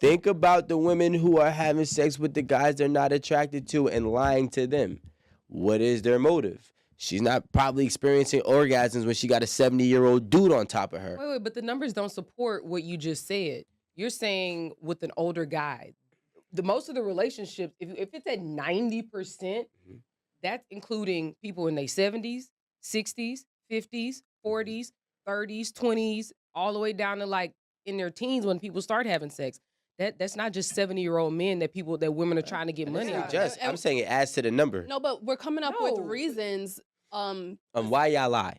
Think about the women who are having sex with the guys they're not attracted to and lying to them. What is their motive? She's not probably experiencing orgasms when she got a 70-year-old dude on top of her. Wait, but the numbers don't support what you just said. You're saying with an older guy. Most of the relationships, if it's at 90%, that's including people in their 70s, 60s, 50s, 40s, 30s, 20s, all the way down to like in their teens when people start having sex. That's not just 70-year-old men that women are trying to get money out of. I'm saying it adds to the number. No, but we're coming up with reasons why y'all lie.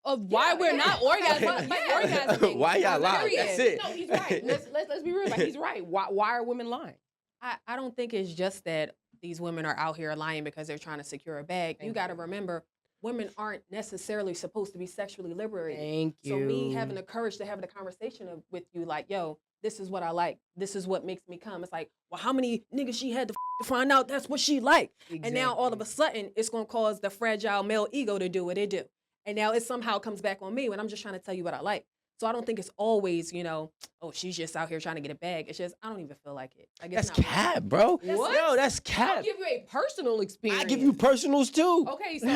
Of why we're not orgasming. Why y'all lie? That's it. No, he's right. Let's be real. Like, he's right. Why are women lying? I don't think it's just that these women are out here lying because they're trying to secure a bag. You got to remember, women aren't necessarily supposed to be sexually liberated. Thank you. So me having the courage to have the conversation with you, like, yo, this is what I like. This is what makes me come. It's like, well, how many niggas she had to find out that's what she liked? Exactly. And now all of a sudden, it's going to cause the fragile male ego to do what it do. And now it somehow comes back on me when I'm just trying to tell you what I like. So I don't think it's always, oh, she's just out here trying to get a bag. It's just, I don't even feel like it. That's cap, bro. What? No, that's cap. I'll give you a personal experience. I give you personals too. Okay, so I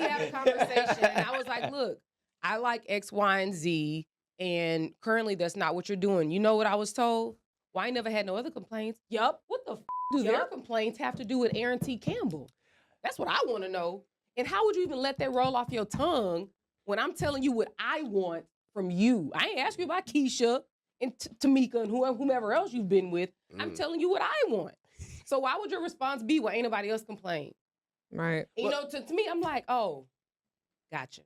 had a conversation and I was like, look, I like X, Y, and Z, and currently that's not what you're doing. You know what I was told? Well, I never had no other complaints. Yup. What the do their complaints have to do with Aaron T. Campbell? That's what I want to know. And how would you even let that roll off your tongue when I'm telling you what I want from you? I ain't asking you about Keisha and Tamika and whomever else you've been with. I'm telling you what I want. So why would your response be, well, ain't nobody else complain? Right. And, to me, I'm like, oh, gotcha.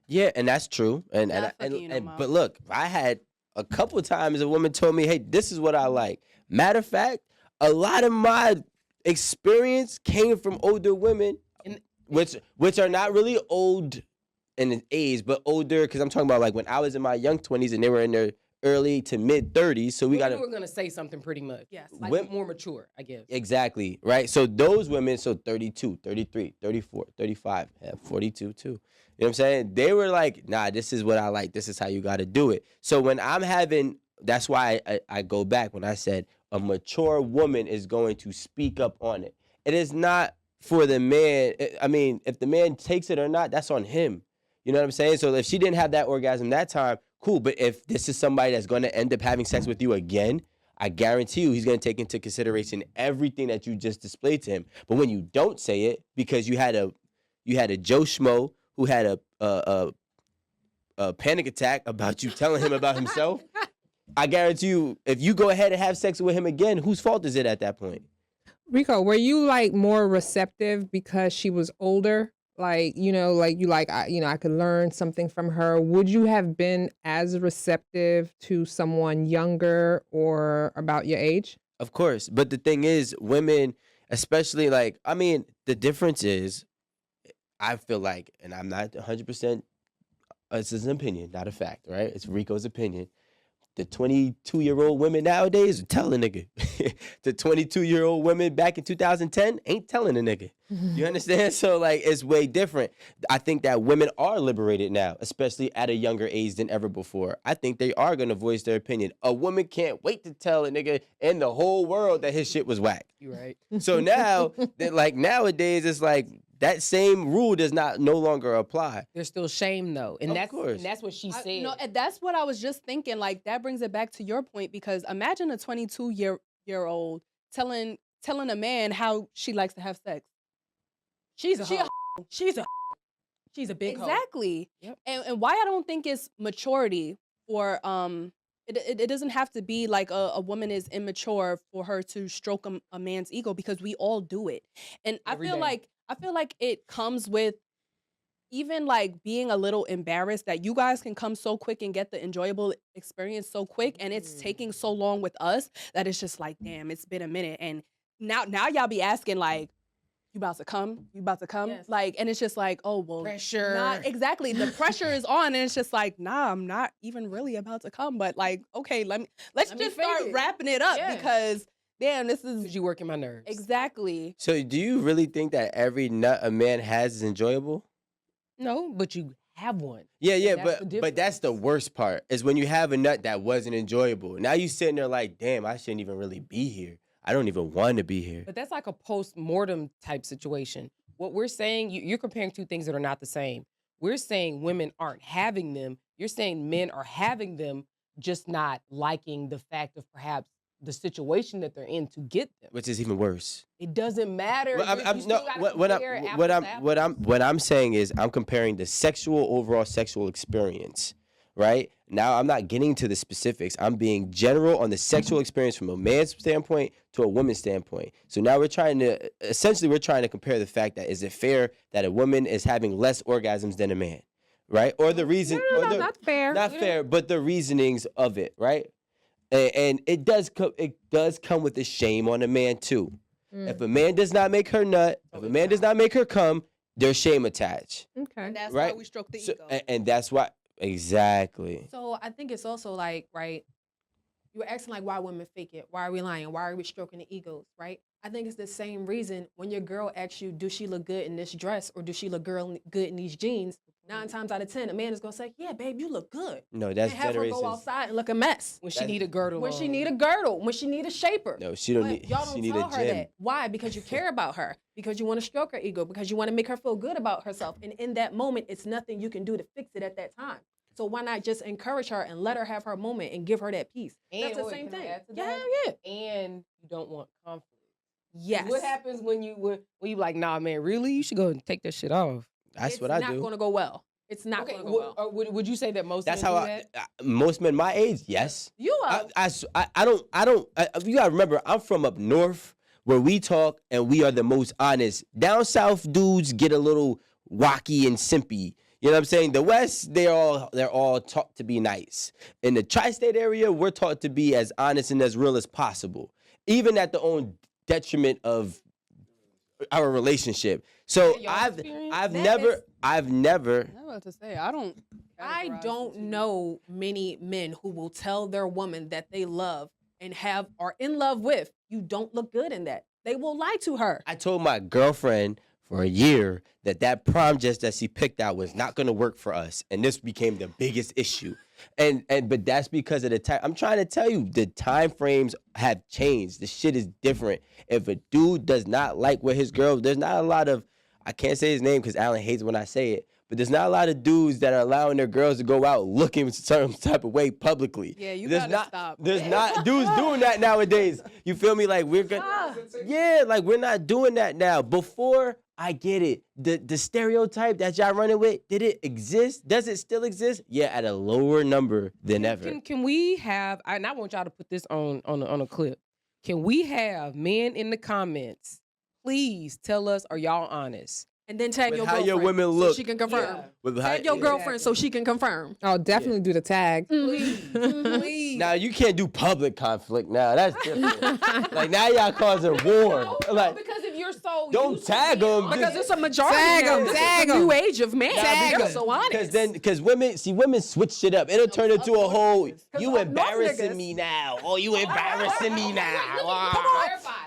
Yeah, and that's true. And but look, I had a couple of times a woman told me, hey, this is what I like. Matter of fact, a lot of my experience came from older women, which are not really old in age, but older, because I'm talking about like when I was in my young 20s and they were in their early to mid 30s. So we got to. You were going to say something pretty much. Yes. Like more mature, I guess. Exactly, right? So those women, 32, 33, 34, 35, 42 too. You know what I'm saying? They were like, nah, this is what I like. This is how you got to do it. So when I'm having, that's why I go back when I said a mature woman is going to speak up on it. It is not for the man. I mean, if the man takes it or not, that's on him. You know what I'm saying? So if she didn't have that orgasm that time, cool. But if this is somebody that's going to end up having sex with you again, I guarantee you he's going to take into consideration everything that you just displayed to him. But when you don't say it because you had a Joe Schmo who had a panic attack about you telling him about himself, I guarantee you if you go ahead and have sex with him again, whose fault is it at that point? Rico, were you like more receptive because she was older? Like, I could learn something from her. Would you have been as receptive to someone younger or about your age? Of course. But the thing is, women, especially the difference is, I feel like, and I'm not 100%, this is an opinion, not a fact, right? It's Rico's opinion. The 22-year-old women nowadays are telling a nigga. The 22-year-old women back in 2010 ain't telling a nigga. You understand? So, it's way different. I think that women are liberated now, especially at a younger age than ever before. I think they are going to voice their opinion. A woman can't wait to tell a nigga in the whole world that his shit was whack. You right. So now, nowadays, it's like, that same rule does no longer apply. There's still shame though, and that's what she said. No, that's what I was just thinking. Like that brings it back to your point because imagine a 22-year-old telling a man how she likes to have sex. She's a big hoe. Exactly. Yep. And why I don't think it's maturity for it doesn't have to be like a woman is immature for her to stroke a man's ego because we all do it, and I feel like it comes with even like being a little embarrassed that you guys can come so quick and get the enjoyable experience so quick and it's taking so long with us that it's just like, damn, it's been a minute. And now y'all be asking like, you about to come? Yes. Like, and it's just like, oh, well. Pressure. Nah, exactly. The pressure is on and it's just like, nah, I'm not even really about to come. But like, okay, let's just start wrapping it up because damn, this is you working my nerves. Exactly. So do you really think that every nut a man has is enjoyable? No, but you have one. Yeah, that's but that's the worst part is when you have a nut that wasn't enjoyable. Now you sitting there like, damn, I shouldn't even really be here. I don't even want to be here. But that's like a post-mortem type situation. What we're saying, you're comparing two things that are not the same. We're saying women aren't having them. You're saying men are having them, just not liking the fact of perhaps the situation that they're in to get them. Which is even worse. It doesn't matter. What I'm saying is I'm comparing the overall sexual experience, right? Now I'm not getting to the specifics. I'm being general on the sexual experience from a man's standpoint to a woman's standpoint. So now we're trying to compare the fact that is it fair that a woman is having less orgasms than a man, right? Or the reason, No, not fair. not fair, but the reasonings of it, right? And it does come with a shame on a man too. If a man does not make her nut, if a man does not make her come, there's shame attached. Okay. And that's Right? why we stroke the So, ego. and that's why exactly. So I think it's also like, right, you were asking like why women fake it, why are we lying, why are we stroking the egos, right? I think it's the same reason when your girl asks you, does she look good in this dress or does she look good in these jeans? 9 times out of 10, a man is gonna say, yeah, babe, you look good. No, that's And have her go generations. outside and look a mess. When she need a girdle. When she need a girdle, when she need a shaper. No, she don't But need. y'all She don't need tell a her gym. that. Why? Because you care about her. Because you want to stroke her ego. Because you want to make her feel good about herself. And in that moment, it's nothing you can do to fix it at that time. So why not just encourage her and let her have her moment and give her that peace? That's the same thing. Yeah. And you don't want conflict. Yes. What happens when you like, nah, man, really? You should go and take that shit off. That's It's what I not do. going to go well. It's not Okay, going to go well. would you say that most That's men how do that? most men my age, yes. You are. I don't. You gotta remember, I'm from up north where we talk and we are the most honest. Down south, dudes get a little wacky and simpy. You know what I'm saying? The West, they're all taught to be nice. In the tri-state area, we're taught to be as honest and as real as possible, even at the own detriment of our relationship. So Y'all I've experience? never. I'm about to say, I don't know many men who will tell their woman that they love and are in love with, you don't look good in that. They will lie to her. I told my girlfriend for a year that prom dress that she picked out was not going to work for us, and this became the biggest issue. But that's because of the time. I'm trying to tell you, the time frames have changed. The shit is different. If a dude does not like what his girl, there's not a lot of, I can't say his name because Alan hates when I say it, but there's not a lot of dudes that are allowing their girls to go out looking some type of way publicly. Yeah, you there's gotta not, stop. There's not dudes doing that nowadays. You feel me? Like we're good. Yeah, like we're not doing that now. Before, I get it. The stereotype that y'all running with, did it exist? Does it still exist? Yeah, at a lower number than ever. Can we have, and I want y'all to put this on a clip. Can we have men in the comments, please tell us, are y'all honest? And then tag With your how girlfriend your women look. so she can confirm. Yeah. With Tag your girlfriend so she can confirm. I'll definitely do the tag. Please. Now you can't do public conflict now. That's different. Like now y'all causing war. No, Like because if you're so don't used to tag being them. honest- Because it's a majority. Tag 'em, now. This is tag the 'em. new age of men. Tag They're 'em. so honest. Because women switch shit up. It'll turn into a whole you up north embarrassing niggas- me now. Oh, you embarrassing me now.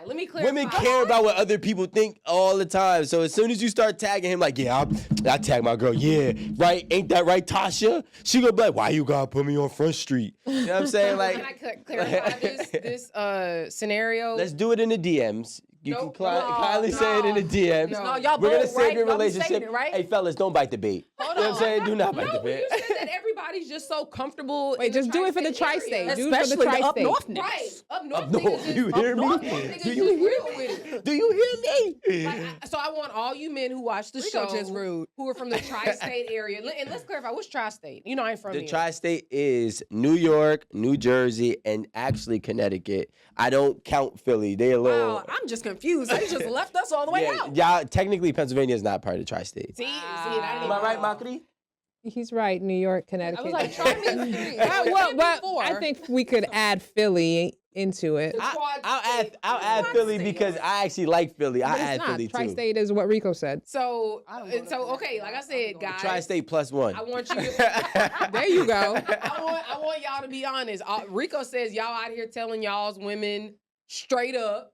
Let me clarify. Women care about what other people think all the time. So as soon as you start tagging him, like, yeah, I tag my girl, yeah, right? Ain't that right, Tasha? She gonna be like, why you gotta put me on Front Street? You know what I'm saying? Like, Can I clarify this scenario? let's do it in the DMs. You Nope. can kindly say it in the DMs. No, y'all We're gonna both save right. your Y'all be saying relationship. it, right? Hey, fellas, don't bite the bait. You know what I'm saying? Do not bite the No, bait. you said that everybody's just so comfortable. Wait, in the just do it for the tri-state area. tri-state. Do it for the Especially the up tri-state. north niggas. Right. Up north Up north, niggas you is, hear up me? north niggas Do is you just hear real with it. Do you hear me? Like, so I want all you men who watch the Rico show just rude. who are from the tri-state area. And let's clarify, what's tri-state? You know I ain't from The here. tri-state is New York, New Jersey, and actually Connecticut. I don't count Philly. They a little. Wow, I'm just confused. They just left us all the way out. Y'all, technically, Pennsylvania is not part of the tri-state. See, I didn't Am I right, know. Makri? He's right. New York, Connecticut. I was like, try me three. Well, I think we could add Philly into it. I'll add Philly because I actually like Philly. I'll But it's add not. Philly too. Tri-state is what Rico said. So, don't go to okay, like I said, guys, Tri-state plus one. I want you to, There you go. I want y'all to be honest. Rico says y'all out here telling y'all's women straight up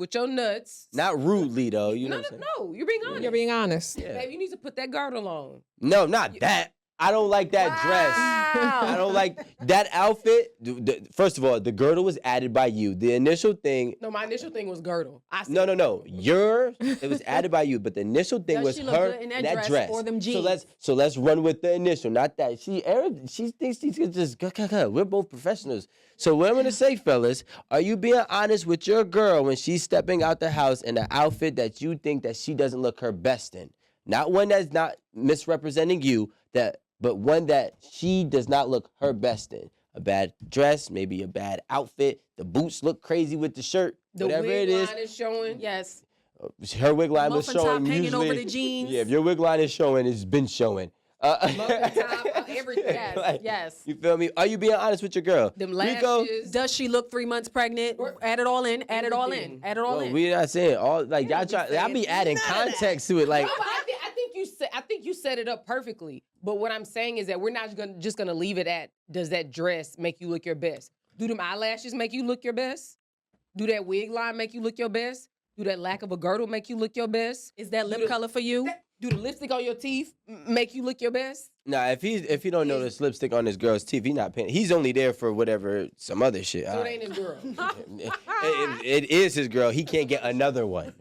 with your nuts. Not rudely though. You know what I'm saying? No, you're being honest. You're being honest. Yeah. Babe, you need to put that girdle on. No, not that. I don't like that dress. I don't like that outfit. First of all, the girdle was added by you. The initial thing. No, my initial thing was girdle. I said No. It was added by you, but the initial thing Does was she look her good in and that that dress dress. or them So let's run with the initial, not that. She thinks she can just we're both professionals. So what I'm gonna say, fellas, are you being honest with your girl when she's stepping out the house in an outfit that you think that she doesn't look her best in? Not one that's not misrepresenting you, but one that she does not look her best in. A bad dress, maybe a bad outfit. The boots look crazy with the shirt. the whatever wig it is. line is showing. Yes. Her wig line was Muffin top showing hanging usually. over the jeans. Yeah, if your wig line is showing, it's been showing. Muffin top, everything. Yes, Like, yes. You feel me? Are you being honest with your girl? Them Rico, lashes. Does she look 3 months pregnant? Add it all in. Add it all in. Everything. Add it all well, in. we're not saying all like y'all try. Y'all be adding context to it. Like No, but I think you set it up perfectly. But what I'm saying is that we're not just gonna leave it at does that dress make you look your best? Do them eyelashes make you look your best? Do that wig line make you look your best? Do that lack of a girdle make you look your best? Is that lip color for you? Do the lipstick on your teeth make you look your best? nah, if he don't notice lipstick on his girl's teeth, he not paying. He's only there for whatever some other shit. So it ain't his girl. It is his girl. He can't get another one.